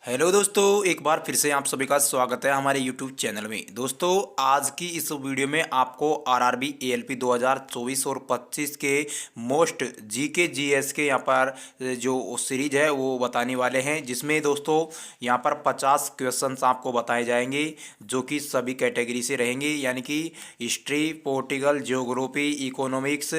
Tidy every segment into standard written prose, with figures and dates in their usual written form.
Hello दोस्तों, एक बार फिर से आप सभी का स्वागत है हमारे यूट्यूब चैनल में। दोस्तों, आज की इस वीडियो में आपको आरआरबी एएलपी 2024 और 25 के मोस्ट जीके जीएस के यहाँ पर जो सीरीज है वो बताने वाले हैं, जिसमें दोस्तों यहाँ पर 50 क्वेश्चंस आपको बताए जाएंगे जो कि सभी कैटेगरी से रहेंगे, यानी कि history, political, geography, economics,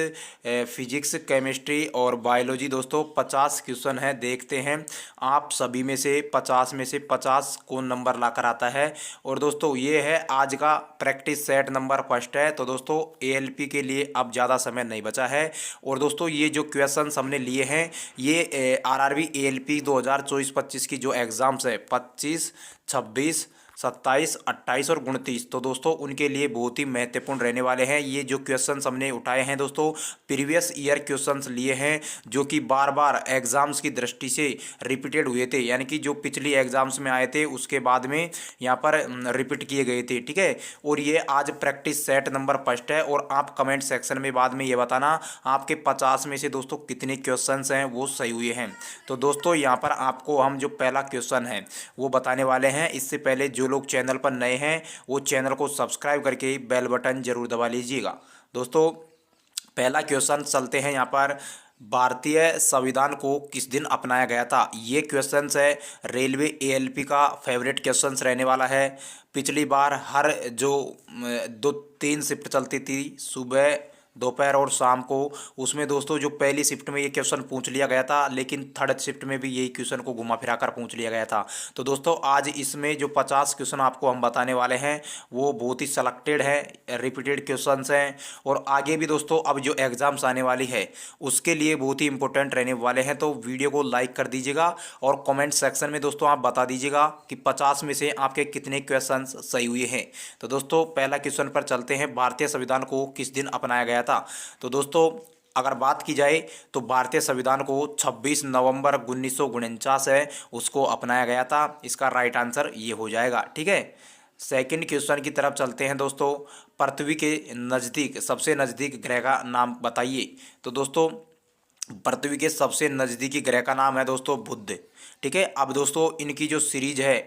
physics, chemistry और बायोलॉजी। दोस्तों 50 क्वेश्चन है, देखते हैं आप सभी में से 50 में से 50 कौन नंबर लाकर आता है। और दोस्तों ये है आज का प्रैक्टिस सेट नंबर फर्स्ट है। तो दोस्तों एएलपी के लिए अब ज़्यादा समय नहीं बचा है। और दोस्तों ये जो क्वेश्चंस हमने लिए हैं ये आरआरबी एएलपी 2024-25 की जो एग्ज़ाम्स है 25, 26, 27, 28 और 29, तो दोस्तों उनके लिए बहुत ही महत्वपूर्ण रहने वाले हैं। ये जो क्वेश्चंस हमने उठाए हैं दोस्तों प्रीवियस ईयर क्वेश्चंस लिए हैं, जो कि बार बार एग्जाम्स की दृष्टि से रिपीटेड हुए थे, यानी कि जो पिछली एग्जाम्स में आए थे उसके बाद में यहाँ पर रिपीट किए गए थे। ठीक है, और ये आज प्रैक्टिस सेट नंबर फर्स्ट है। और आप कमेंट सेक्शन में बाद में ये बताना आपके 50 में से दोस्तों कितने क्वेश्चन हैं वो सही हुए हैं। तो दोस्तों यहाँ पर आपको हम जो पहला क्वेश्चन है वो बताने वाले हैं। इससे पहले जो लोग चैनल पर नए हैं वो चैनल को सब्सक्राइब करके बेल बटन जरूर दबा लीजिएगा। दोस्तों पहला क्वेश्चन चलते हैं यहाँ पर, भारतीय संविधान को किस दिन अपनाया गया था। ये क्वेश्चंस है रेलवे एएलपी का फेवरेट क्वेश्चंस रहने वाला है। पिछली बार हर जो 2-3 शिफ्ट चलती थी, सुबह, दोपहर और शाम को, उसमें दोस्तों जो पहली शिफ्ट में ये क्वेश्चन पूछ लिया गया था, लेकिन थर्ड शिफ्ट में भी यही क्वेश्चन को घुमा फिरा कर पूछ लिया गया था। तो दोस्तों आज इसमें जो 50 क्वेश्चन आपको हम बताने वाले हैं वो बहुत ही सेलेक्टेड है, रिपीटेड क्वेश्चंस हैं। और आगे भी दोस्तों अब जो एग्ज़ाम्स आने वाली है उसके लिए बहुत ही इंपॉर्टेंट रहने वाले हैं। तो वीडियो को लाइक कर दीजिएगा और कमेंट सेक्शन में दोस्तों आप बता दीजिएगा कि 50 में से आपके कितने क्वेश्चन सही हुए हैं। तो दोस्तों पहला क्वेश्चन पर चलते हैं, भारतीय संविधान को किस दिन अपनाया गया था। तो दोस्तों अगर बात की जाए तो भारतीय संविधान को 26 नवंबर 1949 है उसको अपनाया गया था। इसका राइट आंसर ये हो जाएगा। ठीक है, सेकंड क्वेश्चन की तरफ चलते हैं दोस्तों, पृथ्वी के नज़दीक सबसे नज़दीक ग्रह का नाम बताइए। तो दोस्तों पृथ्वी के सबसे नज़दीकी ग्रह का नाम है दोस्तों बुध। ठीक है, अब दोस्तों इनकी जो सीरीज है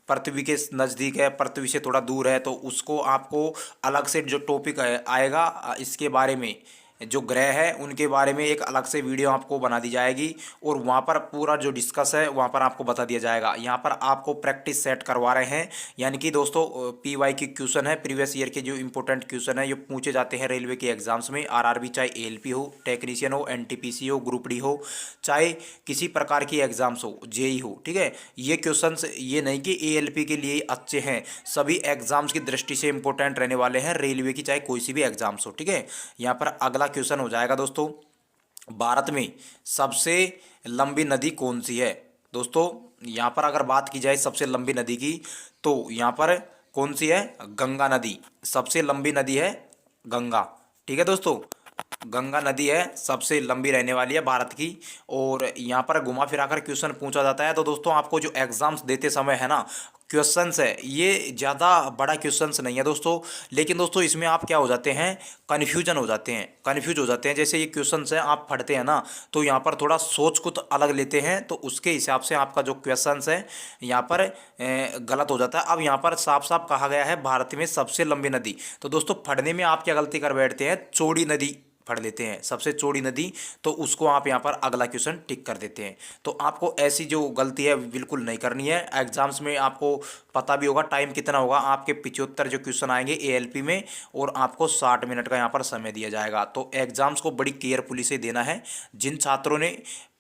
पृथ्वी के नज़दीक है, पृथ्वी से थोड़ा दूर है, तो उसको आपको अलग से जो टॉपिक आएगा इसके बारे में, जो ग्रह है उनके बारे में एक अलग से वीडियो आपको बना दी जाएगी और वहाँ पर पूरा जो डिस्कस है वहाँ पर आपको बता दिया जाएगा। यहाँ पर आपको प्रैक्टिस सेट करवा रहे हैं, यानी कि दोस्तों पीवाई की क्वेश्चन है, प्रीवियस ईयर के जो इंपॉर्टेंट क्वेश्चन है ये पूछे जाते हैं रेलवे के एग्जाम्स में। आरआरबी चाहे एएलपी हो, टेक्नीशियन हो, एनटीपीसी हो, ग्रुप डी हो, चाहे किसी प्रकार की एग्जाम्स हो, जेई हो। ठीक है, ये क्वेश्चन ये नहीं कि एएलपी के लिए अच्छे हैं, सभी एग्जाम्स की दृष्टि से इंपॉर्टेंट रहने वाले हैं, रेलवे की चाहे कोई सी भी एग्जाम्स हो। ठीक है, यहाँ पर अगला क्वेश्चन हो जाएगा दोस्तों, भारत में सबसे लंबी नदी कौन सी है। दोस्तों यहाँ पर अगर बात की जाए सबसे लंबी नदी की, तो यहाँ पर कौन सी है, गंगा नदी सबसे लंबी नदी है, गंगा। ठीक है दोस्तों, गंगा नदी है सबसे लंबी रहने वाली है भारत की। और यहाँ पर घुमा फिरा कर क्वेश्चन पूछा जाता है। तो दोस्तों आपको जो एग्जाम्स देते समय है ना क्वेश्चंस है ये ज़्यादा बड़ा क्वेश्चंस नहीं है दोस्तों, लेकिन दोस्तों इसमें आप क्या हो जाते हैं, कन्फ्यूज हो जाते हैं। जैसे ये क्वेश्चंस है आप पढ़ते हैं ना तो यहाँ पर थोड़ा सोच कुछ अलग लेते हैं, तो उसके हिसाब से आपका जो क्वेश्चंस है यहाँ पर गलत हो जाता है। अब यहाँ पर साफ साफ कहा गया है भारत में सबसे लंबी नदी, तो दोस्तों पढ़ने में आप क्या गलती कर बैठते हैं, चौड़ी नदी पढ़ लेते हैं, सबसे चौड़ी नदी, तो उसको आप यहाँ पर अगला क्वेश्चन टिक कर देते हैं। तो आपको ऐसी जो गलती है बिल्कुल नहीं करनी है। एग्जाम्स में आपको पता भी होगा टाइम कितना होगा, आपके 75 जो क्वेश्चन आएंगे एएलपी में और आपको 60 मिनट का यहाँ पर समय दिया जाएगा। तो एग्जाम्स को बड़ी केयरफुली से देना है। जिन छात्रों ने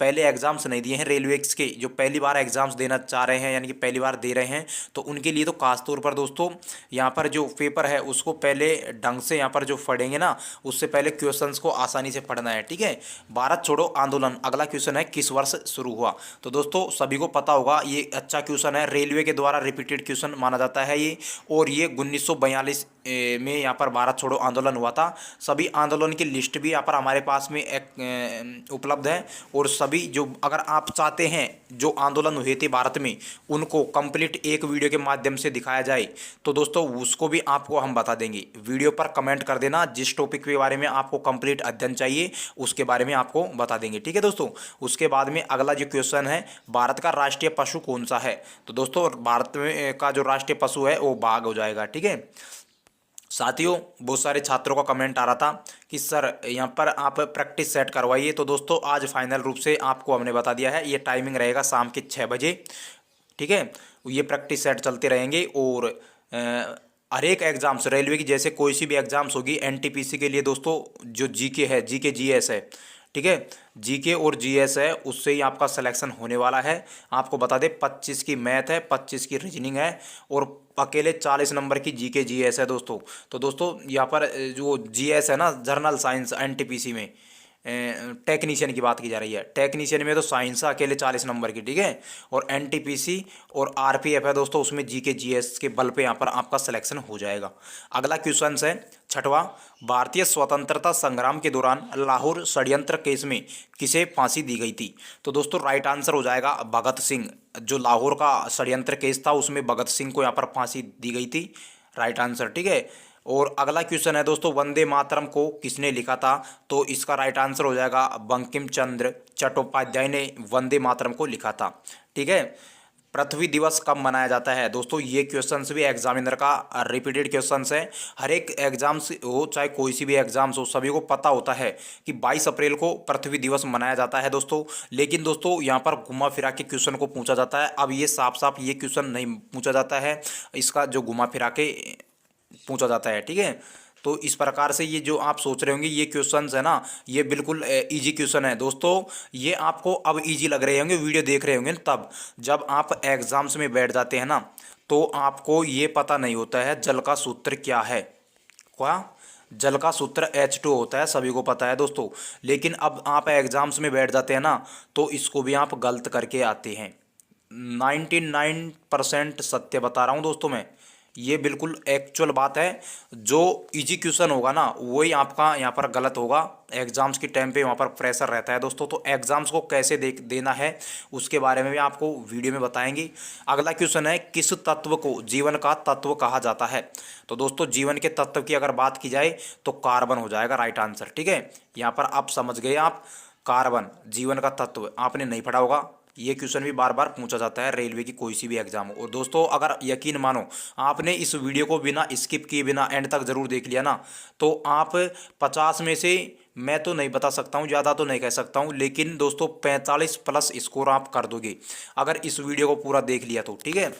पहले एग्जाम्स नहीं दिए हैं रेलवे के, जो पहली बार एग्जाम्स देना चाह रहे हैं यानी कि पहली बार दे रहे हैं, तो उनके लिए तो खास तौर पर दोस्तों यहाँ पर जो पेपर है उसको पहले ढंग से यहाँ पर जो पढ़ेंगे ना, उससे पहले क्वेश्चंस को आसानी से पढ़ना है। ठीक है, भारत छोड़ो आंदोलन अगला क्वेश्चन है, किस वर्ष शुरू हुआ। तो दोस्तों सभी को पता होगा ये अच्छा क्वेश्चन है, रेलवे के द्वारा रिपीटेड क्वेश्चन माना जाता है ये। और ये 1942 में यहाँ पर भारत छोड़ो आंदोलन हुआ था। सभी आंदोलन की लिस्ट भी यहाँ पर हमारे पास में एक उपलब्ध है। और सभी जो अगर आप चाहते हैं जो आंदोलन हुए थे भारत में उनको कंप्लीट एक वीडियो के माध्यम से दिखाया जाए तो दोस्तों उसको भी आपको हम बता देंगे। वीडियो पर कमेंट कर देना जिस टॉपिक के बारे में आपको कंप्लीट कंप्लीट अध्ययन चाहिए उसके बारे में आपको बता देंगे। ठीक है दोस्तों। उसके बाद में अगला जो क्वेश्चन है, भारत का राष्ट्रीय पशु कौन सा है? तो दोस्तों भारत में का जो राष्ट्रीय पशु है वो बाघ हो जाएगा। ठीक है साथियों, बहुत सारे छात्रों का कमेंट आ रहा था कि सर यहाँ पर आप प्रैक्टिस सेट करवाइए। तो दोस्तों आज फाइनल रूप से आपको हमने बता दिया है, ये टाइमिंग रहेगा शाम के 6 बजे। ठीक है, ये प्रैक्टिस सेट चलते रहेंगे और हर एक एग्जाम्स रेलवे की जैसे कोई सी भी एग्जाम्स होगी एनटीपीसी के लिए दोस्तों, जो जीके है, जीके जीएस है, ठीक है, जीके और जीएस है, उससे ही आपका सिलेक्शन होने वाला है। आपको बता दें 25 की मैथ है, 25 की रीजनिंग है और अकेले 40 नंबर की जीके जीएस है दोस्तों। तो दोस्तों यहाँ पर जो जीएस है ना, जर्नल साइंस, एनटीपीसी में टेक्नीशियन की बात की जा रही है। टेक्नीशियन में तो साइंस है अकेले 40 नंबर की। ठीक है, और एनटीपीसी और आरपीएफ है दोस्तों, उसमें जीके जीएस के बल पे यहाँ पर आपका सिलेक्शन हो जाएगा। अगला क्वेश्चन है 6वां, भारतीय स्वतंत्रता संग्राम के दौरान लाहौर षड्यंत्र केस में किसे फांसी दी गई थी? तो दोस्तों राइट आंसर हो जाएगा भगत सिंह। जो लाहौर का षड्यंत्र केस था उसमें भगत सिंह को यहाँ पर फांसी दी गई थी। Right answer. ठीक है, और अगला क्वेश्चन है दोस्तों, वंदे मातरम को किसने लिखा था? तो इसका राइट आंसर हो जाएगा बंकिम चंद्र चट्टोपाध्याय ने वंदे मातरम को लिखा था। ठीक है, पृथ्वी दिवस कब मनाया जाता है? दोस्तों ये क्वेश्चंस भी एग्जामिनर का रिपीटेड क्वेश्चंस है। हर एक एग्जाम्स हो चाहे कोई सी भी एग्जाम्स हो, सभी को पता होता है कि 22 अप्रैल को पृथ्वी दिवस मनाया जाता है दोस्तों। लेकिन दोस्तों यहाँ पर घुमा फिरा के क्वेश्चन को पूछा जाता है। अब ये साफ साफ ये क्वेश्चन नहीं पूछा जाता है, इसका जो घुमा फिरा के पूछा जाता है। ठीक है, तो इस प्रकार से ये जो आप सोच रहे होंगे ये क्वेश्चंस है ना, ये बिल्कुल इजी क्वेश्चन है दोस्तों। ये आपको अब इजी लग रहे होंगे, वीडियो देख रहे होंगे तब, जब आप एग्जाम्स में बैठ जाते हैं ना तो आपको ये पता नहीं होता है जल का सूत्र क्या है। क्या? जल का सूत्र H2 होता है, सभी को पता है दोस्तों। लेकिन अब आप एग्जाम्स में बैठ जाते हैं ना तो इसको भी आप गलत करके आते हैं। 99% सत्य बता रहा हूँ दोस्तों मैं, ये बिल्कुल एक्चुअल बात है। जो इजी क्वेश्चन होगा ना वही आपका यहाँ पर गलत होगा। एग्जाम्स के टाइम पे वहाँ पर प्रेशर रहता है दोस्तों, तो एग्जाम्स को कैसे देना है उसके बारे में भी आपको वीडियो में बताएंगे। अगला क्वेश्चन है, किस तत्व को जीवन का तत्व कहा जाता है? तो दोस्तों जीवन के तत्व की अगर बात की जाए तो कार्बन हो जाएगा राइट आंसर। ठीक है, यहाँ पर आप समझ गए, आप कार्बन जीवन का तत्व आपने नहीं पढ़ा होगा। ये क्वेश्चन भी बार बार पूछा जाता है रेलवे की कोई सी भी एग्जाम हो। और दोस्तों अगर यकीन मानो आपने इस वीडियो को बिना स्किप किए बिना एंड तक जरूर देख लिया ना तो आप 50 में से, मैं तो नहीं बता सकता हूँ, ज़्यादा तो नहीं कह सकता हूँ, लेकिन दोस्तों 45 प्लस स्कोर आप कर दोगे अगर इस वीडियो को पूरा देख लिया तो। ठीक है,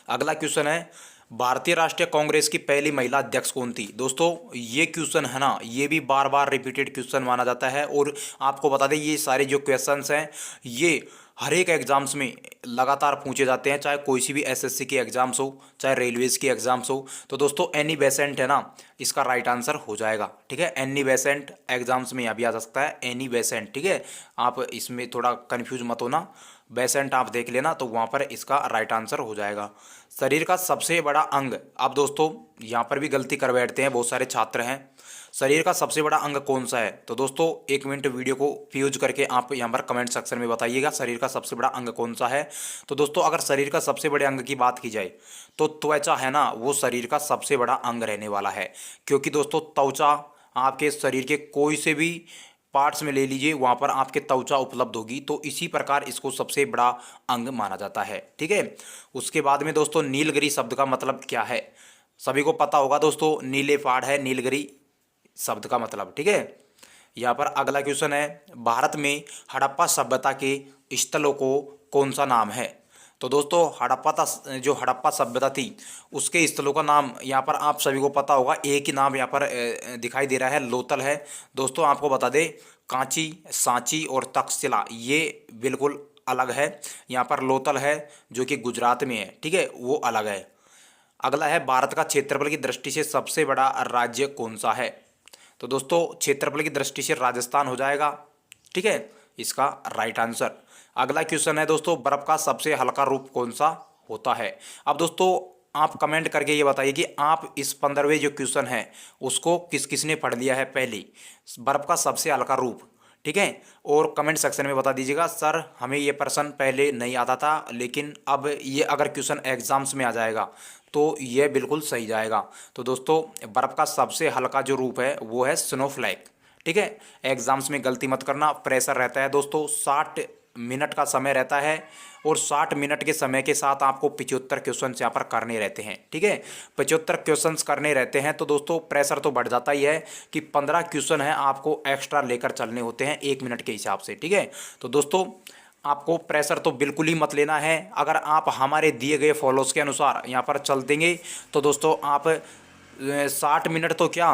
अगला क्वेश्चन है, भारतीय राष्ट्रीय कांग्रेस की पहली महिला अध्यक्ष कौन थी? दोस्तों ये क्वेश्चन है ना, ये भी बार बार रिपीटेड क्वेश्चन माना जाता है। और आपको बता दें ये सारे जो क्वेश्चंस हैं ये हर एक एग्जाम्स में लगातार पूछे जाते हैं, चाहे कोई सी भी एसएससी की एग्जाम्स हो चाहे रेलवेज की एग्जाम्स हो। तो दोस्तों एनी बेसेंट है ना, इसका राइट आंसर हो जाएगा। ठीक है, एनी बेसेंट एग्जाम्स में यहाँ भी आ सकता है, एनी बेसेंट। ठीक है, आप इसमें थोड़ा कन्फ्यूज मत होना, बेसेंट आप देख लेना तो वहाँ पर इसका राइट आंसर हो जाएगा। शरीर का सबसे बड़ा अंग, अब दोस्तों यहाँ पर भी गलती कर बैठते हैं बहुत सारे छात्र हैं, शरीर का सबसे बड़ा अंग कौन सा है? तो दोस्तों 1 मिनट वीडियो को फ्यूज करके आप यहाँ पर कमेंट सेक्शन में बताइएगा शरीर का सबसे बड़ा अंग कौन सा है। तो दोस्तों अगर शरीर का सबसे बड़े अंग की बात की जाए तो त्वचा है ना, वो शरीर का सबसे बड़ा अंग रहने वाला है। क्योंकि दोस्तों त्वचा आपके शरीर के कोई से भी पार्ट्स में ले लीजिए वहाँ पर आपके त्वचा उपलब्ध होगी, तो इसी प्रकार इसको सबसे बड़ा अंग माना जाता है। ठीक है, उसके बाद में दोस्तों नीलगिरी शब्द का मतलब क्या है? सभी को पता होगा दोस्तों, नीले पहाड़ है नीलगिरी शब्द का मतलब। ठीक है, यहाँ पर अगला क्वेश्चन है, भारत में हड़प्पा सभ्यता के स्थलों को कौन सा नाम है? तो दोस्तों जो हड़प्पा सभ्यता थी उसके स्थलों का नाम यहाँ पर आप सभी को पता होगा, एक ही नाम यहाँ पर दिखाई दे रहा है, लोथल है। दोस्तों आपको बता दें कांची, सांची और तक्षशिला ये बिल्कुल अलग है। यहाँ पर लोथल है जो कि गुजरात में है। ठीक है, वो अलग है। अगला है, भारत का क्षेत्रफल की दृष्टि से सबसे बड़ा राज्य कौन सा है? तो दोस्तों क्षेत्रफल की दृष्टि से राजस्थान हो जाएगा। ठीक है, इसका राइट आंसर। अगला क्वेश्चन है दोस्तों, बर्फ का सबसे हल्का रूप कौन सा होता है? अब दोस्तों आप कमेंट करके ये बताइए कि आप इस 15वें जो क्वेश्चन है उसको किस किसने पढ़ लिया है पहले, बर्फ का सबसे हल्का रूप। ठीक है, और कमेंट सेक्शन में बता दीजिएगा सर हमें ये प्रश्न पहले नहीं आता था लेकिन अब ये अगर क्वेश्चन एग्जाम्स में आ जाएगा तो ये बिल्कुल सही जाएगा। तो दोस्तों बर्फ़ का सबसे हल्का जो रूप है वो है स्नोफ्लैक। ठीक है। एग्जाम्स में गलती मत करना, प्रेशर रहता है दोस्तों। 60 मिनट का समय रहता है और 60 मिनट के समय के साथ आपको 75 क्वेश्चन यहाँ पर करने रहते हैं, ठीक है। 75 क्वेश्चंस करने रहते हैं तो दोस्तों प्रेशर तो बढ़ जाता ही है कि 15 क्वेश्चन है आपको एक्स्ट्रा लेकर चलने होते हैं 1 मिनट के हिसाब से, ठीक है। तो दोस्तों आपको प्रेशर तो बिल्कुल ही मत लेना है। अगर आप हमारे दिए गए फॉलोज के अनुसार यहाँ पर चल देंगे तो दोस्तों आप 60 मिनट तो क्या,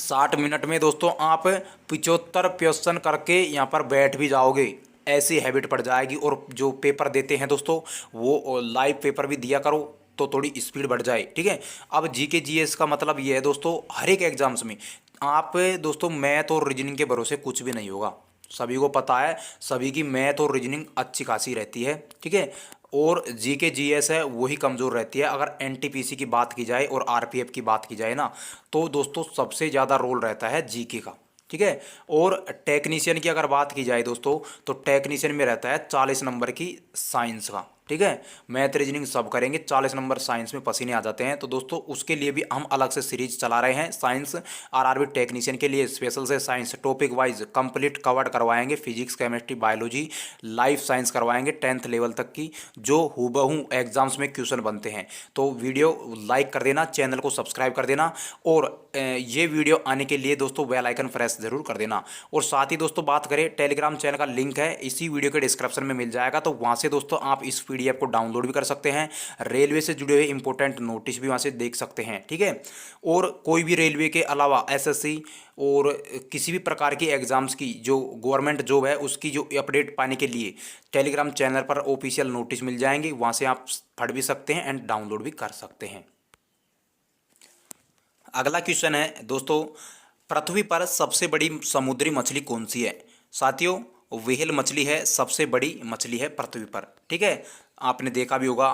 60 मिनट में दोस्तों आप 75 क्वेश्चन करके यहाँ पर बैठ भी जाओगे, ऐसी हैबिट पड़ जाएगी। और जो पेपर देते हैं दोस्तों वो लाइव पेपर भी दिया करो तो थोड़ी स्पीड बढ़ जाए, ठीक है। अब जीके जीएस का मतलब ये है दोस्तों, हर एक एग्जाम्स में आप दोस्तों मैथ और रीजनिंग के भरोसे कुछ भी नहीं होगा। सभी को पता है, सभी की मैथ और रीजनिंग अच्छी खासी रहती है, ठीक है। और जीके जीएस है वही कमज़ोर रहती है। अगर एनटीपीसी की बात की जाए और आरपीएफ की बात की जाए ना, तो दोस्तों सबसे ज़्यादा रोल रहता है जीके का, ठीक है। और टेक्नीशियन की अगर बात की जाए दोस्तों, तो टेक्नीशियन में रहता है 40 नंबर की साइंस का, ठीक है। मैथ रीजनिंग सब करेंगे, 40 नंबर साइंस में पसीने आ जाते हैं। तो दोस्तों उसके लिए भी हम अलग से सीरीज चला रहे हैं। साइंस आरआरबी टेक्नीशियन के लिए स्पेशल से science topic wise complete covered करवाएंगे। Physics, chemistry, biology, life science करवाएंगे 10th लेवल तक की, जो हूबहू एग्जाम्स में क्वेश्चन बनते हैं। तो वीडियो लाइक कर देना, चैनल को सब्सक्राइब कर देना और ये वीडियो आने के लिए दोस्तों बेल आइकन प्रेस जरूर कर देना। और साथ ही दोस्तों बात करें, टेलीग्राम चैनल का लिंक है इसी वीडियो के डिस्क्रिप्शन में मिल जाएगा, तो वहाँ से दोस्तों आप इस पीडीएफ को डाउनलोड भी कर सकते हैं। रेलवे से जुड़े हुए इंपॉर्टेंट नोटिस भी वहाँ से देख सकते हैं, ठीक है। और कोई भी रेलवे के अलावा एसएससी और किसी भी प्रकार की एग्जाम्स की जो गवर्नमेंट जॉब है उसकी जो अपडेट पाने के लिए टेलीग्राम चैनल पर ऑफिशियल नोटिस मिल जाएंगे, वहाँ से आप पढ़ भी सकते हैं एंड डाउनलोड भी कर सकते हैं। अगला क्वेश्चन है दोस्तों, पृथ्वी पर सबसे बड़ी समुद्री मछली कौन सी है? साथियों व्हेल मछली है, सबसे बड़ी मछली है पृथ्वी पर, ठीक है। आपने देखा भी होगा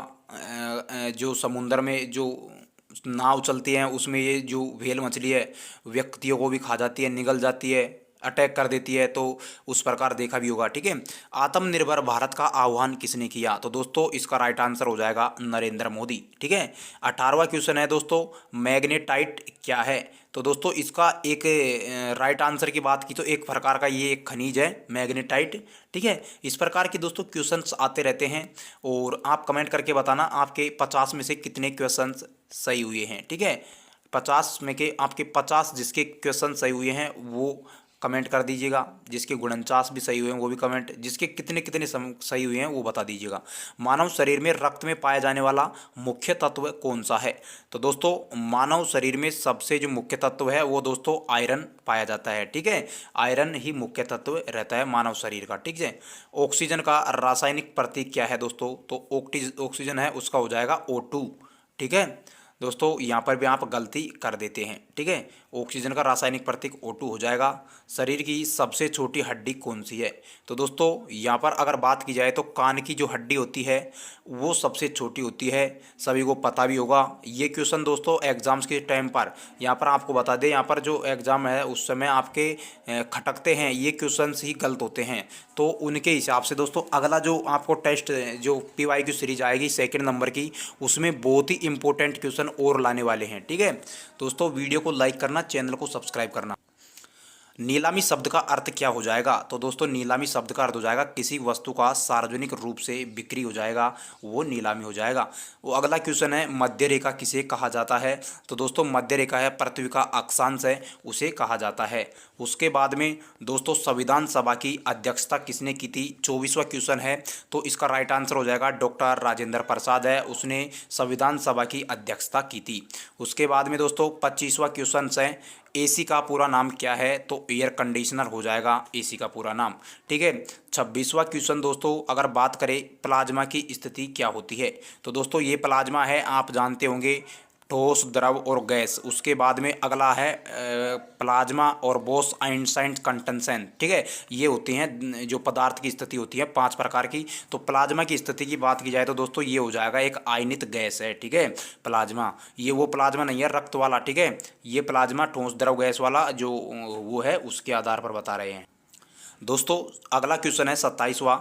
जो समुद्र में जो नाव चलती हैं उसमें ये जो व्हेल मछली है व्यक्तियों को भी खा जाती है, निगल जाती है, अटैक कर देती है, तो उस प्रकार देखा भी होगा, ठीक है। आत्मनिर्भर भारत का आह्वान किसने किया? तो दोस्तों इसका राइट आंसर हो जाएगा नरेंद्र मोदी, ठीक है। 18वां क्वेश्चन है दोस्तों, मैग्नेटाइट क्या है? तो दोस्तों इसका एक राइट आंसर की बात की तो एक प्रकार का ये एक खनिज है मैग्नेटाइट, ठीक है। इस प्रकार के दोस्तों क्वेश्चंस आते रहते हैं और आप कमेंट करके बताना आपके 50 में से कितने क्वेश्चंस सही हुए हैं, ठीक है। 50 में के आपके 50 जिसके क्वेश्चन सही हुए हैं वो कमेंट कर दीजिएगा, जिसके 49 भी सही हुए हैं वो भी कमेंट, जिसके कितने कितने सही हुए हैं वो बता दीजिएगा। मानव शरीर में रक्त में पाया जाने वाला मुख्य तत्व कौन सा है? तो दोस्तों मानव शरीर में सबसे जो मुख्य तत्व है वो दोस्तों आयरन पाया जाता है, ठीक है। आयरन ही मुख्य तत्व रहता है मानव शरीर का, ठीक है। ऑक्सीजन का रासायनिक प्रतीक क्या है दोस्तों? तो ऑक्सीजन है उसका हो जाएगा O2, ठीक है। दोस्तों यहाँ पर भी आप गलती कर देते हैं, ठीक है। ऑक्सीजन का रासायनिक प्रतीक O2 हो जाएगा। शरीर की सबसे छोटी हड्डी कौन सी है? तो दोस्तों यहाँ पर अगर बात की जाए तो कान की जो हड्डी होती है वो सबसे छोटी होती है, सभी को पता भी होगा। ये क्वेश्चन दोस्तों एग्जाम्स के टाइम पर यहाँ पर आपको बता दें, यहाँ पर जो एग्ज़ाम है उस समय आपके खटकते हैं ये क्वेश्चन ही गलत होते हैं, तो उनके हिसाब से दोस्तों अगला जो आपको टेस्ट जो PYQ सीरीज आएगी 2nd नंबर की, उसमें बहुत ही इंपॉर्टेंट क्वेश्चन और लाने वाले हैं, ठीक है। दोस्तों वीडियो को लाइक करना, चैनल को सब्सक्राइब करना। नीलामी शब्द का अर्थ क्या हो जाएगा? तो दोस्तों नीलामी शब्द का अर्थ हो जाएगा किसी वस्तु का सार्वजनिक रूप से बिक्री हो जाएगा, वो नीलामी हो जाएगा। वो अगला क्वेश्चन है, मध्य रेखा किसे कहा जाता है? तो दोस्तों मध्य रेखा है पृथ्वी का अक्षांश है, उसे कहा जाता है। उसके बाद में दोस्तों संविधान सभा की अध्यक्षता किसने की थी? 24वां क्वेश्चन है, तो इसका राइट आंसर हो जाएगा डॉक्टर राजेंद्र प्रसाद है, उसने संविधान सभा की अध्यक्षता की थी। उसके बाद में दोस्तों 25वां क्वेश्चन है, एसी का पूरा नाम क्या है? तो एयर कंडीशनर हो जाएगा एसी का पूरा नाम, ठीक है। 26वां क्वेश्चन दोस्तों अगर बात करें प्लाज्मा की स्थिति क्या होती है? तो दोस्तों ये प्लाज्मा है आप जानते होंगे ठोस, द्रव और गैस। उसके बाद में अगला है प्लाज्मा और बोस आइंस्टाइन कंडेंसेशन, ठीक है। ये होती हैं जो पदार्थ की स्थिति होती है 5 प्रकार की। तो प्लाज्मा की स्थिति की बात की जाए तो दोस्तों ये हो जाएगा एक आयनित गैस है, ठीक है। प्लाज्मा ये वो प्लाज्मा नहीं है रक्त वाला, ठीक है। ये प्लाज्मा ठोस, द्रव, गैस वाला जो वो है उसके आधार पर बता रहे हैं। दोस्तों अगला क्वेश्चन है 27वां,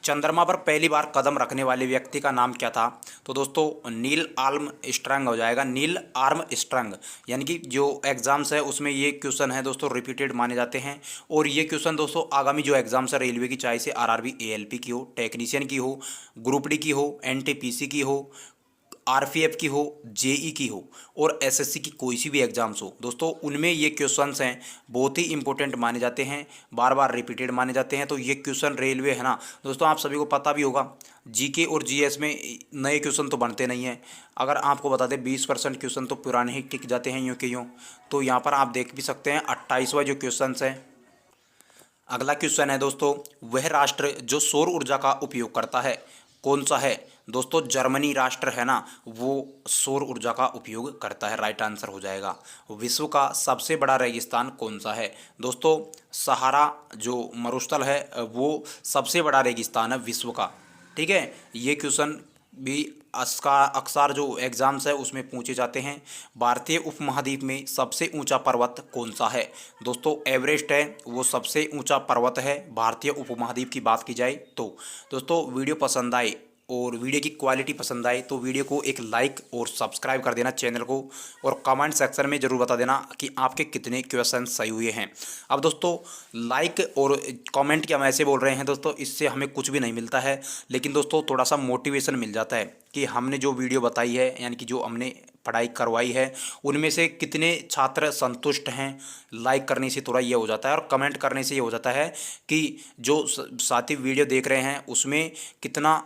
चंद्रमा पर पहली बार कदम रखने वाले व्यक्ति का नाम क्या था? तो दोस्तों नील आर्मस्ट्रांग हो जाएगा, नील आर्मस्ट्रांग। यानी कि जो एग्जाम्स है उसमें ये क्वेश्चन है दोस्तों रिपीटेड माने जाते हैं। और ये क्वेश्चन दोस्तों आगामी जो एग्जाम्स है रेलवे की, चाहे से आरआरबी एएलपी की हो, टेक्नीशियन की हो, ग्रुप डी की हो, एनटीपीसी की हो, आरपीएफ की हो, जेई की हो और एसएससी की कोई सी भी एग्जाम्स हो दोस्तों, उनमें ये क्वेश्चंस हैं बहुत ही इंपॉर्टेंट माने जाते हैं, बार बार रिपीटेड माने जाते हैं। तो ये क्वेश्चन रेलवे है ना दोस्तों, आप सभी को पता भी होगा, जीके और जीएस में नए क्वेश्चन तो बनते नहीं हैं। अगर आपको बता दें 20% क्वेश्चन तो पुराने ही टिक जाते हैं यूँ के यूँ। तो यहाँ पर आप देख भी सकते हैं 28वां जो क्वेश्चन है। अगला क्वेश्चन है दोस्तों, वह राष्ट्र जो सौर ऊर्जा का उपयोग करता है कौन सा है? दोस्तों जर्मनी राष्ट्र है ना, वो सौर ऊर्जा का उपयोग करता है, राइट आंसर हो जाएगा। विश्व का सबसे बड़ा रेगिस्तान कौन सा है? दोस्तों सहारा जो मरुस्थल है वो सबसे बड़ा रेगिस्तान है विश्व का। ठीक है, ये क्वेश्चन भी अक्सर जो एग्जाम्स है उसमें पूछे जाते हैं। भारतीय उपमहाद्वीप में सबसे ऊंचा पर्वत कौन सा है? दोस्तों एवरेस्ट है, वो सबसे ऊंचा पर्वत है भारतीय उपमहाद्वीप की बात की जाए तो। दोस्तों वीडियो पसंद आए और वीडियो की क्वालिटी पसंद आए तो वीडियो को एक लाइक और सब्सक्राइब कर देना चैनल को, और कमेंट सेक्शन में ज़रूर बता देना कि आपके कितने क्वेश्चन सही हुए हैं। अब दोस्तों लाइक और कमेंट क्या हम ऐसे बोल रहे हैं दोस्तों, इससे हमें कुछ भी नहीं मिलता है, लेकिन दोस्तों थोड़ा सा मोटिवेशन मिल जाता है कि हमने जो वीडियो बताई है, यानी कि जो हमने पढ़ाई करवाई है, उनमें से कितने छात्र संतुष्ट हैं। लाइक करने से थोड़ा ये हो जाता है और कमेंट करने से ये हो जाता है कि जो साथी वीडियो देख रहे हैं उसमें कितना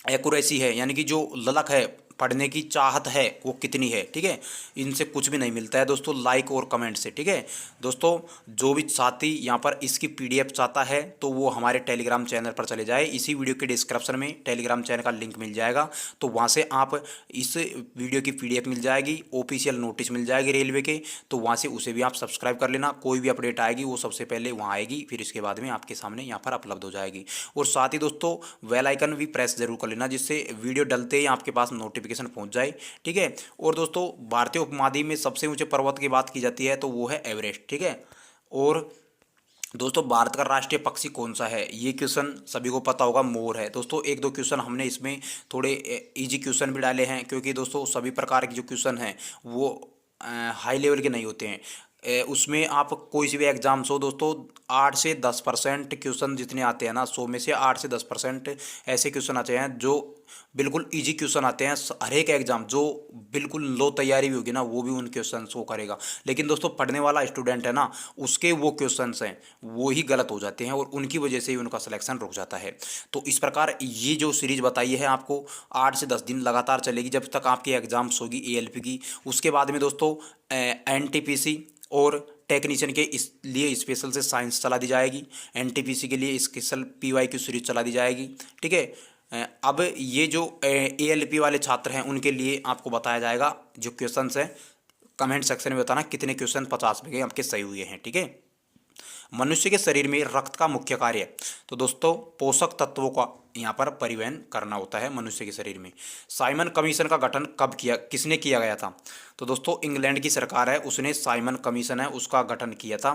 एक्यूरेसी है, यानी कि जो ललक है, पढ़ने की चाहत है वो कितनी है। ठीक है, इनसे कुछ भी नहीं मिलता है दोस्तों लाइक और कमेंट से। ठीक है दोस्तों, जो भी साथी यहाँ पर इसकी पीडीएफ चाहता है तो वो हमारे टेलीग्राम चैनल पर चले जाए, इसी वीडियो के डिस्क्रिप्शन में टेलीग्राम चैनल का लिंक मिल जाएगा, तो वहाँ से आप इस वीडियो की पीडीएफ मिल जाएगी, ऑफिशियल नोटिस मिल जाएगी रेलवे के, तो वहाँ से उसे भी आप सब्सक्राइब कर लेना। कोई भी अपडेट आएगी वो सबसे पहले वहाँ आएगी, फिर इसके बाद में आपके सामने यहाँ पर उपलब्ध हो जाएगी। और साथ ही दोस्तों बेल आइकन भी प्रेस जरूर कर लेना, जिससे वीडियो डलते ही आपके पास नोटिफिकेशन पहुंच जाए। ठीक है, और दोस्तों भारतीय उपमहाद्वीप में सबसे ऊंचे पर्वत की बात की जाती है तो वो है एवरेस्ट। ठीक है, और दोस्तों भारत का राष्ट्रीय पक्षी कौन सा है? ये क्वेश्चन सभी को पता होगा, मोर है। दोस्तों एक दो क्वेश्चन हमने इसमें थोड़े इजी क्वेश्चन भी डाले हैं, क्योंकि दोस्तों सभी प्रकार के जो क्वेश्चन हैं वो हाई लेवल के नहीं होते हैं। उसमें आप कोई सी भी एग्जाम्स हो दोस्तों, 8 से 10% क्वेश्चन जितने आते हैं ना, 100 में से 8 से 10% ऐसे क्वेश्चन आते हैं जो बिल्कुल इजी क्वेश्चन आते हैं। हर एक एग्जाम जो बिल्कुल लो तैयारी भी होगी ना वो भी उन क्वेश्चन को करेगा, लेकिन दोस्तों पढ़ने वाला स्टूडेंट है ना, उसके वो क्वेश्चन हैं वो ही गलत हो जाते हैं और उनकी वजह से ही उनका सिलेक्शन रुक जाता है। तो इस प्रकार ये जो सीरीज बताई है आपको 8 से 10 दिन लगातार चलेगी जब तक आपकी एग्जाम्स होगी एएलपी की। उसके बाद में दोस्तों एनटीपीसी और टेक्नीशियन के इस लिए स्पेशल से साइंस चला दी जाएगी, एनटीपीसी के लिए स्पेशल पीवाईक्यू सीरीज चला दी जाएगी। ठीक है, अब ये जो एएलपी वाले छात्र हैं उनके लिए आपको बताया जाएगा जो क्वेश्चंस हैं, कमेंट सेक्शन में बताना कितने क्वेश्चन 50 में गए आपके सही हुए हैं। ठीक है, मनुष्य के शरीर में रक्त का मुख्य कार्य, तो दोस्तों पोषक तत्वों का यहाँ पर परिवहन करना होता है मनुष्य के शरीर में। साइमन कमीशन का गठन कब किया, किसने किया गया था? तो दोस्तों इंग्लैंड की सरकार है उसने साइमन कमीशन है उसका गठन किया था,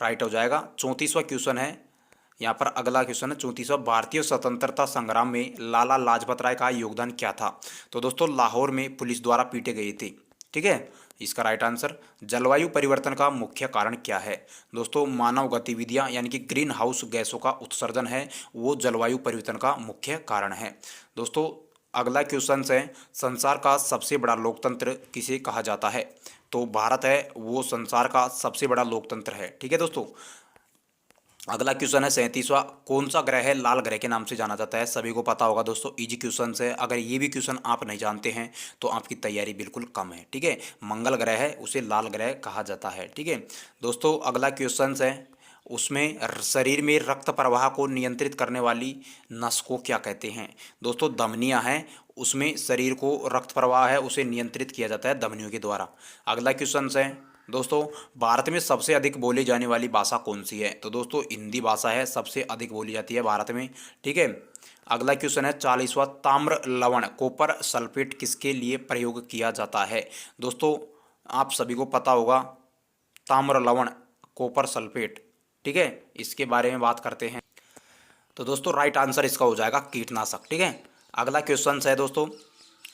राइट हो जाएगा। 34वां क्वेश्चन है यहाँ पर, अगला क्वेश्चन है 34वां, भारतीय स्वतंत्रता संग्राम में लाला लाजपत राय का योगदान क्या था? तो दोस्तों लाहौर में पुलिस द्वारा पीटे गए थे। ठीक है, इसका राइट आंसर। जलवायु परिवर्तन का मुख्य कारण क्या है? दोस्तों मानव गतिविधियां यानी कि ग्रीन हाउस गैसों का उत्सर्जन है वो जलवायु परिवर्तन का मुख्य कारण है। दोस्तों अगला क्वेश्चन है, संसार का सबसे बड़ा लोकतंत्र किसे कहा जाता है? तो भारत है वो संसार का सबसे बड़ा लोकतंत्र है। ठीक है दोस्तों, अगला क्वेश्चन है 37वां, कौन सा ग्रह है लाल ग्रह के नाम से जाना जाता है? सभी को पता होगा दोस्तों, इजी क्वेश्चन है, अगर ये भी क्वेश्चन आप नहीं जानते हैं तो आपकी तैयारी बिल्कुल कम है। ठीक है, मंगल ग्रह है उसे लाल ग्रह कहा जाता है। ठीक है दोस्तों, अगला क्वेश्चन है, उसमें शरीर में रक्त प्रवाह को नियंत्रित करने वाली नस को क्या कहते हैं? दोस्तों धमनियां हैं, उसमें शरीर को रक्त प्रवाह है उसे नियंत्रित किया जाता है धमनियों के द्वारा। अगला क्वेश्चन है दोस्तों, भारत में सबसे अधिक बोली जाने वाली भाषा कौन सी है? तो दोस्तों हिंदी भाषा है सबसे अधिक बोली जाती है भारत में। ठीक है, अगला क्वेश्चन है 40वां, ताम्र लवण कॉपर सल्फेट किसके लिए प्रयोग किया जाता है? दोस्तों आप सभी को पता होगा ताम्र लवण कॉपर सल्फेट। ठीक है, इसके बारे में बात करते हैं। तो दोस्तों राइट आंसर इसका हो जाएगा कीटनाशक। ठीक है, अगला क्वेश्चन है दोस्तों,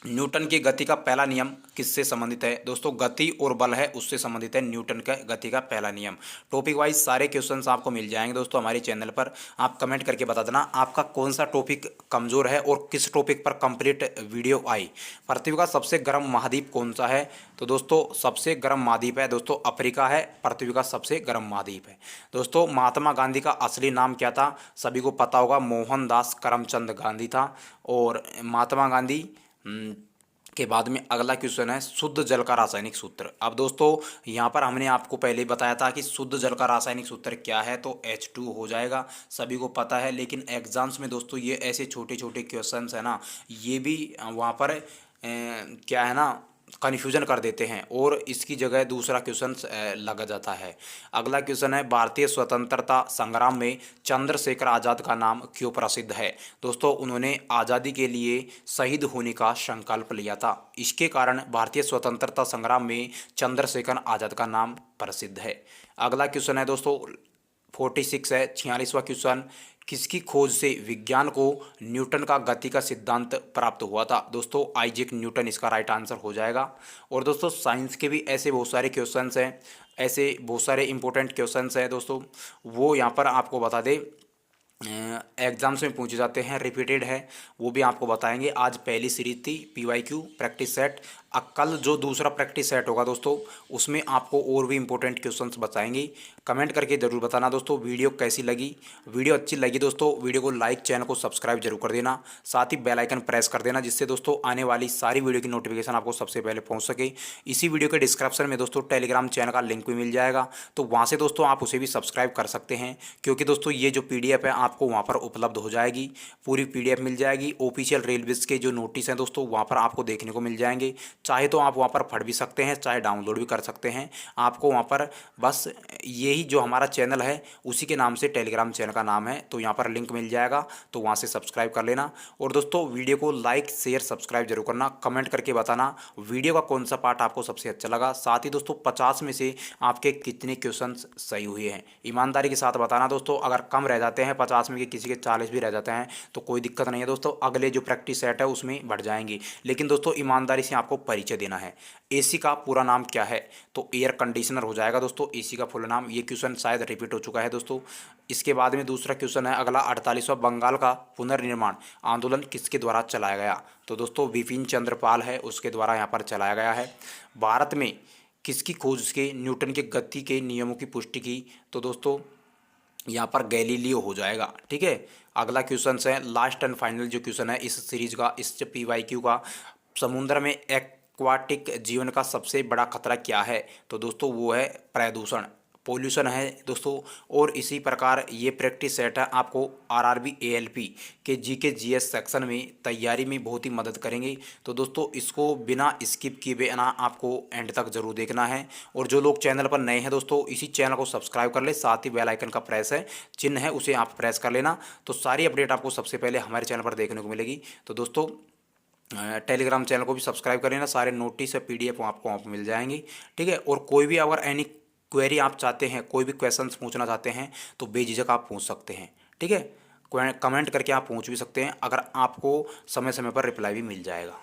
न्यूटन की गति का पहला नियम किससे संबंधित है? दोस्तों गति और बल है उससे संबंधित है न्यूटन का गति का पहला नियम। टॉपिक वाइज सारे क्वेश्चंस आपको मिल जाएंगे दोस्तों हमारे चैनल पर। आप कमेंट करके बता देना आपका कौन सा टॉपिक कमज़ोर है और किस टॉपिक पर कंप्लीट वीडियो आई। पृथ्वी का सबसे गर्म महाद्वीप कौन सा है? तो दोस्तों सबसे गर्म महाद्वीप है दोस्तों अफ्रीका है, पृथ्वी का सबसे गर्म महाद्वीप है। दोस्तों महात्मा गांधी का असली नाम क्या था? सभी को पता होगा, मोहनदास करमचंद गांधी था। और महात्मा गांधी के बाद में अगला क्वेश्चन है शुद्ध जल का रासायनिक सूत्र। अब दोस्तों यहाँ पर हमने आपको पहले ही बताया था कि शुद्ध जल का रासायनिक सूत्र क्या है, तो H2 हो जाएगा, सभी को पता है। लेकिन एग्जाम्स में दोस्तों ये ऐसे छोटे छोटे क्वेश्चंस है ना, ये भी वहाँ पर क्या है ना कन्फ्यूजन कर देते हैं और इसकी जगह दूसरा क्वेश्चन लग जाता है। अगला क्वेश्चन है भारतीय स्वतंत्रता संग्राम में चंद्रशेखर आज़ाद का नाम क्यों प्रसिद्ध है? दोस्तों उन्होंने आज़ादी के लिए शहीद होने का संकल्प लिया था, इसके कारण भारतीय स्वतंत्रता संग्राम में चंद्रशेखर आज़ाद का नाम प्रसिद्ध है। अगला क्वेश्चन है दोस्तों 46 है 46वां क्वेश्चन, किसकी खोज से विज्ञान को न्यूटन का गति का सिद्धांत प्राप्त हुआ था? दोस्तों आइजैक न्यूटन इसका राइट आंसर हो जाएगा। और दोस्तों साइंस के भी ऐसे बहुत सारे क्वेश्चंस हैं, ऐसे बहुत सारे इंपॉर्टेंट क्वेश्चंस हैं दोस्तों, वो यहाँ पर आपको बता दें एग्जाम्स में पूछे जाते हैं, रिपीटेड है, वो भी आपको बताएंगे। आज पहली सीरीज थी PYQ प्रैक्टिस सेट, कल जो दूसरा प्रैक्टिस सेट होगा दोस्तों उसमें आपको और भी इंपॉर्टेंट क्वेश्चंस बताएंगे। कमेंट करके ज़रूर बताना दोस्तों वीडियो कैसी लगी। वीडियो अच्छी लगी दोस्तों वीडियो को लाइक, चैनल को सब्सक्राइब जरूर कर देना, साथ ही बेल आइकन प्रेस कर देना, जिससे दोस्तों आने वाली सारी वीडियो की नोटिफिकेशन आपको सबसे पहले पहुँच सके। इसी वीडियो के डिस्क्रिप्शन में दोस्तों टेलीग्राम चैनल का लिंक भी मिल जाएगा, तो वहाँ से दोस्तों आप उसे भी सब्सक्राइब कर सकते हैं, क्योंकि दोस्तों ये जो PDF है आपको वहाँ पर उपलब्ध हो जाएगी, पूरी PDF मिल जाएगी। ऑफिशियल रेलवेज के जो नोटिस हैं दोस्तों वहाँ पर आपको देखने को मिल जाएंगे, चाहे तो आप वहाँ पर पढ़ भी सकते हैं, चाहे डाउनलोड भी कर सकते हैं। आपको वहाँ पर बस यही जो हमारा चैनल है उसी के नाम से टेलीग्राम चैनल का नाम है, तो यहाँ पर लिंक मिल जाएगा, तो वहाँ से सब्सक्राइब कर लेना। और दोस्तों वीडियो को लाइक, शेयर, सब्सक्राइब जरूर करना, कमेंट करके बताना वीडियो का कौन सा पार्ट आपको सबसे अच्छा लगा। साथ ही दोस्तों 50 में से आपके कितने क्वेश्चन सही हुए हैं ईमानदारी के साथ बताना दोस्तों। अगर कम रह जाते हैं 50 में, किसी के 40 भी रह जाते हैं तो कोई दिक्कत नहीं है दोस्तों, अगले जो प्रैक्टिस सेट है उसमें बढ़ जाएंगे। लेकिन दोस्तों ईमानदारी से आपको परिचय देना है। AC का पूरा नाम क्या है? तो एयर कंडीशनर हो जाएगा दोस्तों AC का फुल नाम। ये क्वेश्चन शायद रिपीट हो चुका है दोस्तों। इसके बाद में दूसरा क्वेश्चन है अगला 48वां बंगाल का पुनर्निर्माण आंदोलन किसके द्वारा चलाया गया? तो दोस्तों बिपिन चंद्र पाल है उसके द्वारा यहाँ पर चलाया गया है। भारत में किसकी खोज के न्यूटन के गति के नियमों की पुष्टि की? तो दोस्तों यहाँ पर गैलीलियो हो जाएगा। ठीक है, अगला क्वेश्चन है लास्ट एंड फाइनल जो क्वेश्चन है इस सीरीज का, इस PYQ का, समुद्र में एक्वाटिक जीवन का सबसे बड़ा खतरा क्या है? तो दोस्तों वो है प्रदूषण, पोल्यूशन है दोस्तों। और इसी प्रकार ये प्रैक्टिस सेट है आपको RRB ALP के GK GS सेक्शन में तैयारी में बहुत ही मदद करेंगे। तो दोस्तों इसको बिना स्किप किए बिना आपको एंड तक जरूर देखना है। और जो लोग चैनल पर नए हैं दोस्तों इसी चैनल को सब्सक्राइब कर ले, साथ ही बेल आइकन का प्रेस है चिन्ह है उसे आप प्रेस कर लेना, तो सारी अपडेट आपको सबसे पहले हमारे चैनल पर देखने को मिलेगी। तो दोस्तों टेलीग्राम चैनल को भी सब्सक्राइब कर लेना, सारे नोटिस या PDF आपको वहाँ पर मिल जाएंगी। ठीक है, और कोई भी अगर एनी क्वेरी आप चाहते हैं, कोई भी क्वेश्चंस पूछना चाहते हैं तो बेझिझक आप पूछ सकते हैं। ठीक है, कमेंट करके आप पूछ भी सकते हैं, अगर आपको समय समय पर रिप्लाई भी मिल जाएगा।